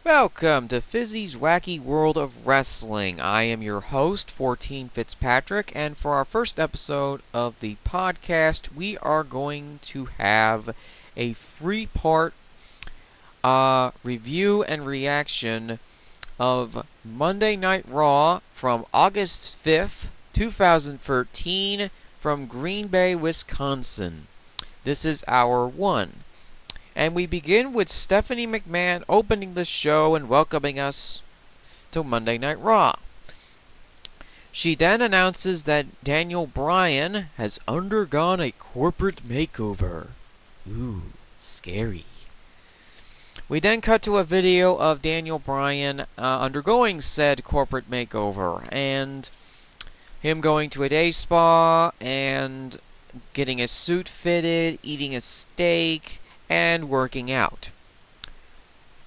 Welcome to Fizzy's Wacky World of Wrestling. I am your host, 14 Fitzpatrick, and for our first episode of the podcast, we are going to have a three-part review and reaction of Monday Night Raw from August 5th, 2013, from Green Bay, Wisconsin. This is hour one. And we begin with Stephanie McMahon opening the show and welcoming us to Monday Night Raw. She then announces that Daniel Bryan has undergone a corporate makeover. Ooh, scary. We then cut to a video of Daniel Bryan undergoing said corporate makeover, and him going to a day spa and getting a suit fitted, eating a steak, and working out.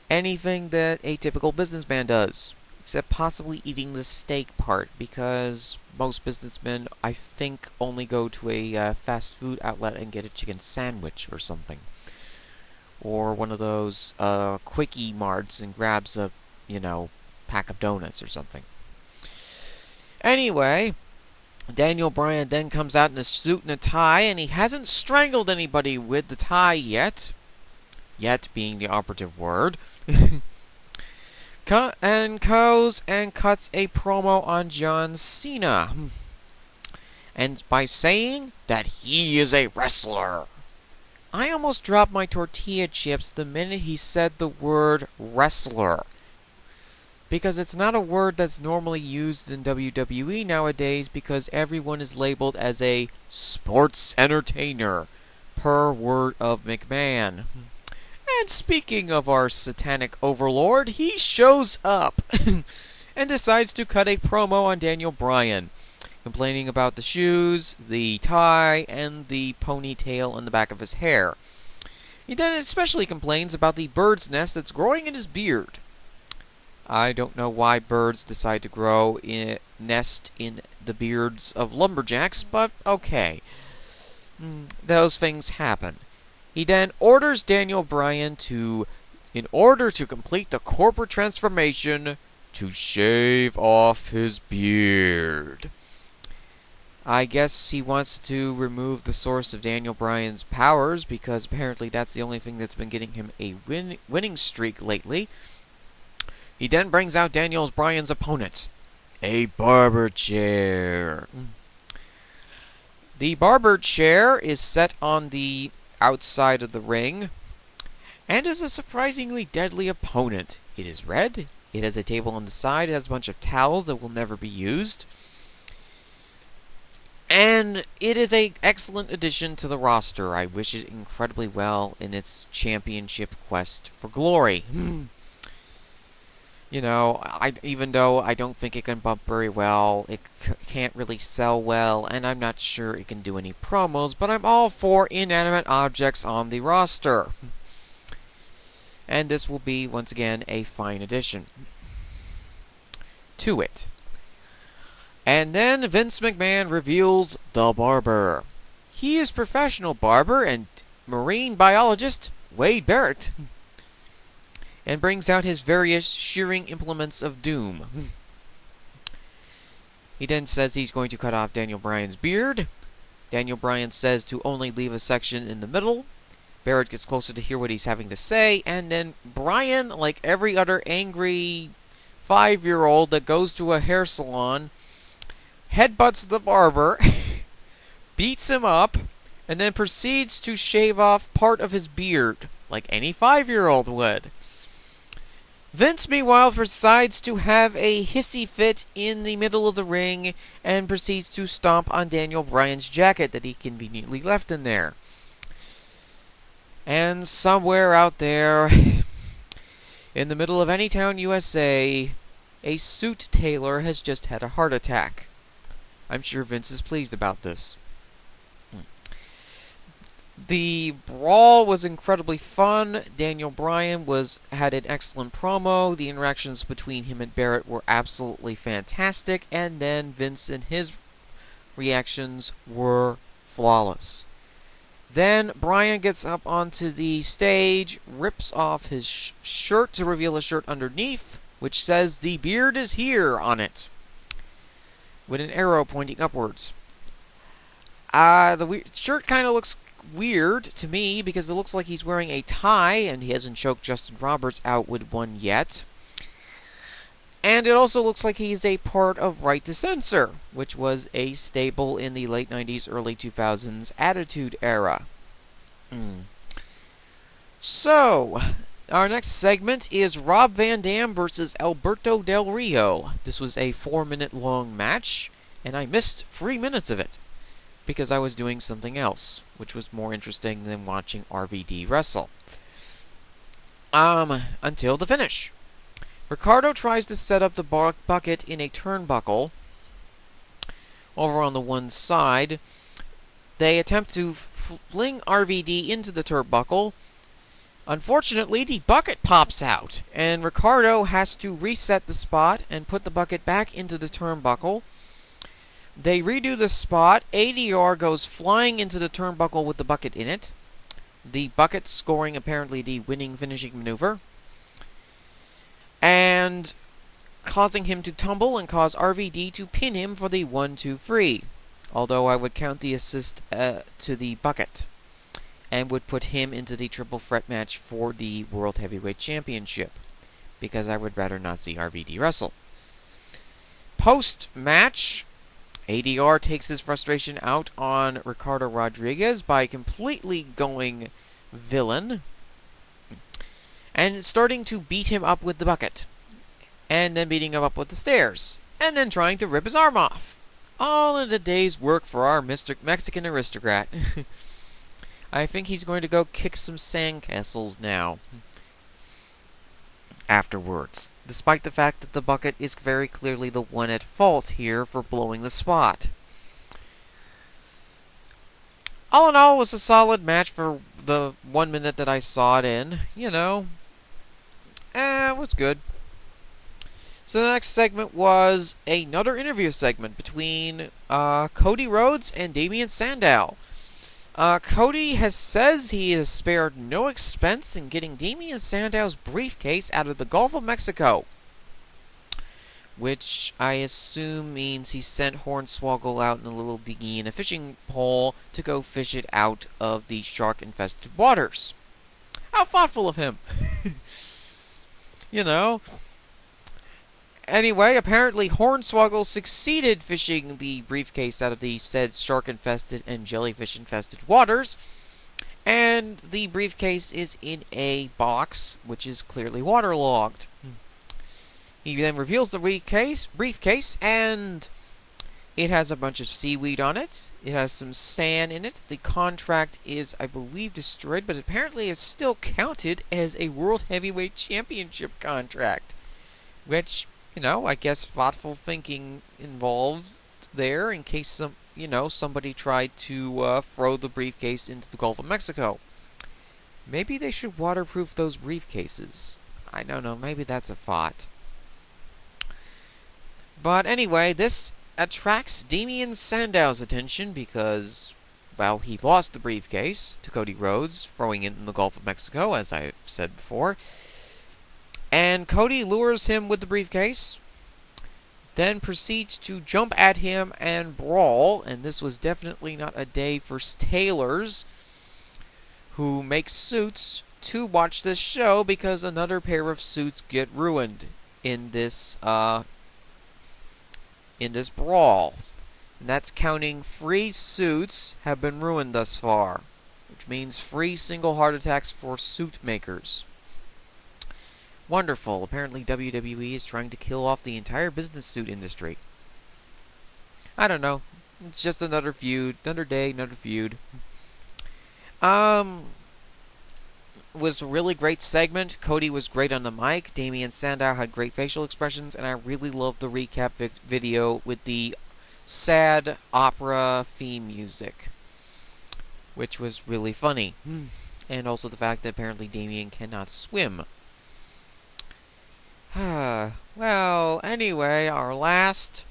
Anything that a typical businessman does, except possibly eating the steak part, because most businessmen, I think, only go to a fast food outlet and get a chicken sandwich or something. Or one of those quickie marts and grabs a, pack of donuts or something. Anyway, Daniel Bryan then comes out in a suit and a tie, and he hasn't strangled anybody with the tie yet. Yet being the operative word. And goes and cuts a promo on John Cena. And by saying that he is a wrestler. I almost dropped my tortilla chips the minute he said the word wrestler. Because it's not a word that's normally used in WWE nowadays, because everyone is labeled as a sports entertainer, per word of McMahon. And speaking of our satanic overlord, he shows up and decides to cut a promo on Daniel Bryan, complaining about the shoes, the tie, and the ponytail in the back of his hair. He then especially complains about the bird's nest that's growing in his beard. I don't know why birds decide to nest in the beards of lumberjacks, but okay. Those things happen. He then orders Daniel Bryan in order to complete the corporate transformation, to shave off his beard. I guess he wants to remove the source of Daniel Bryan's powers, because apparently that's the only thing that's been getting him a winning streak lately. He then brings out Daniel Bryan's opponent, a barber chair. The barber chair is set on the outside of the ring, and is a surprisingly deadly opponent. It is red, it has a table on the side, it has a bunch of towels that will never be used, and it is an excellent addition to the roster. I wish it incredibly well in its championship quest for glory. Even though I don't think it can bump very well, it can't really sell well, and I'm not sure it can do any promos, but I'm all for inanimate objects on the roster. And this will be, once again, a fine addition to it. And then Vince McMahon reveals the Barber. He is professional barber and marine biologist Wade Barrett, and brings out his various shearing implements of doom. He then says he's going to cut off Daniel Bryan's beard. Daniel Bryan says to only leave a section in the middle. Barrett gets closer to hear what he's having to say, and then Bryan, like every other angry 5-year-old that goes to a hair salon, headbutts the barber, beats him up, and then proceeds to shave off part of his beard, like any 5-year-old would. Vince, meanwhile, decides to have a hissy fit in the middle of the ring and proceeds to stomp on Daniel Bryan's jacket that he conveniently left in there. And somewhere out there, in the middle of Anytown, USA, a suit tailor has just had a heart attack. I'm sure Vince is pleased about this. The brawl was incredibly fun. Daniel Bryan had an excellent promo. The interactions between him and Barrett were absolutely fantastic. And then Vince and his reactions were flawless. Then Bryan gets up onto the stage, rips off his shirt to reveal a shirt underneath, which says "The beard is here" on it, with an arrow pointing upwards. The shirt kind of looks weird to me because it looks like he's wearing a tie, and he hasn't choked Justin Roberts out with one yet. And it also looks like he's a part of Right to Censor, which was a staple in the late 90s, early 2000s Attitude Era. So, our next segment is Rob Van Dam versus Alberto Del Rio. This was a 4-minute long match, and I missed 3 minutes of it because I was doing something else, which was more interesting than watching RVD wrestle. Until the finish. Ricardo tries to set up the bucket in a turnbuckle over on the one side. They attempt to fling RVD into the turnbuckle. Unfortunately, the bucket pops out, and Ricardo has to reset the spot and put the bucket back into the turnbuckle. They redo the spot. ADR goes flying into the turnbuckle with the bucket in it. The bucket scoring apparently the winning finishing maneuver, and causing him to tumble and cause RVD to pin him for the 1-2-3. Although I would count the assist to the bucket, and would put him into the triple threat match for the World Heavyweight Championship, because I would rather not see RVD wrestle. Post-match, ADR takes his frustration out on Ricardo Rodriguez by completely going villain and starting to beat him up with the bucket, and then beating him up with the stairs, and then trying to rip his arm off. All in a day's work for our Mexican aristocrat. I think he's going to go kick some sandcastles now. Afterwards, despite the fact that the bucket is very clearly the one at fault here for blowing the spot. All in all, it was a solid match for the 1 minute that I saw it in. It was good. So the next segment was another interview segment between Cody Rhodes and Damien Sandow. Cody says he has spared no expense in getting Damien Sandow's briefcase out of the Gulf of Mexico, which I assume means he sent Hornswoggle out in a little dinghy and a fishing pole to go fish it out of the shark-infested waters. How thoughtful of him! Anyway, apparently Hornswoggle succeeded fishing the briefcase out of the said shark-infested and jellyfish-infested waters, and the briefcase is in a box, which is clearly waterlogged. He then reveals the briefcase, and it has a bunch of seaweed on it. It has some sand in it. The contract is, I believe, destroyed, but apparently it's still counted as a World Heavyweight Championship contract, which, I guess thoughtful thinking involved there in case somebody tried to throw the briefcase into the Gulf of Mexico. Maybe they should waterproof those briefcases. I don't know, maybe that's a thought. But anyway, this attracts Damien Sandow's attention because, well, he lost the briefcase to Cody Rhodes, throwing it in the Gulf of Mexico, as I said before. And Cody lures him with the briefcase, then proceeds to jump at him and brawl, and this was definitely not a day for tailors who make suits to watch this show, because another pair of suits get ruined in this brawl. And that's counting 3 suits have been ruined thus far, which means 3 single heart attacks for suit makers. Wonderful. Apparently WWE is trying to kill off the entire business suit industry. I don't know. It's just another feud. Another day, another feud. Was a really great segment. Cody was great on the mic. Damien Sandow had great facial expressions, and I really loved the recap video with the sad opera theme music, which was really funny. And also the fact that apparently Damien cannot swim. Well, anyway, our last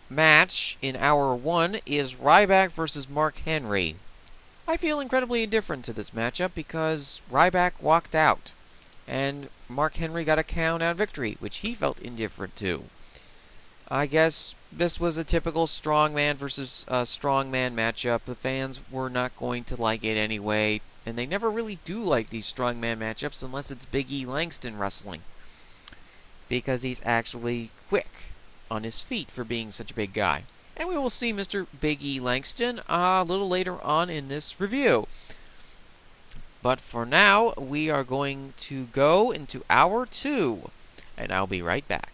match in Hour 1 is Ryback versus Mark Henry. I feel incredibly indifferent to this matchup because Ryback walked out, and Mark Henry got a count-out victory, which he felt indifferent to. I guess this was a typical strongman versus strongman matchup. The fans were not going to like it anyway, and they never really do like these strongman matchups unless it's Big E Langston wrestling, because he's actually quick on his feet for being such a big guy. And we will see Mr. Big E Langston a little later on in this review. But for now, we are going to go into hour 2, and I'll be right back.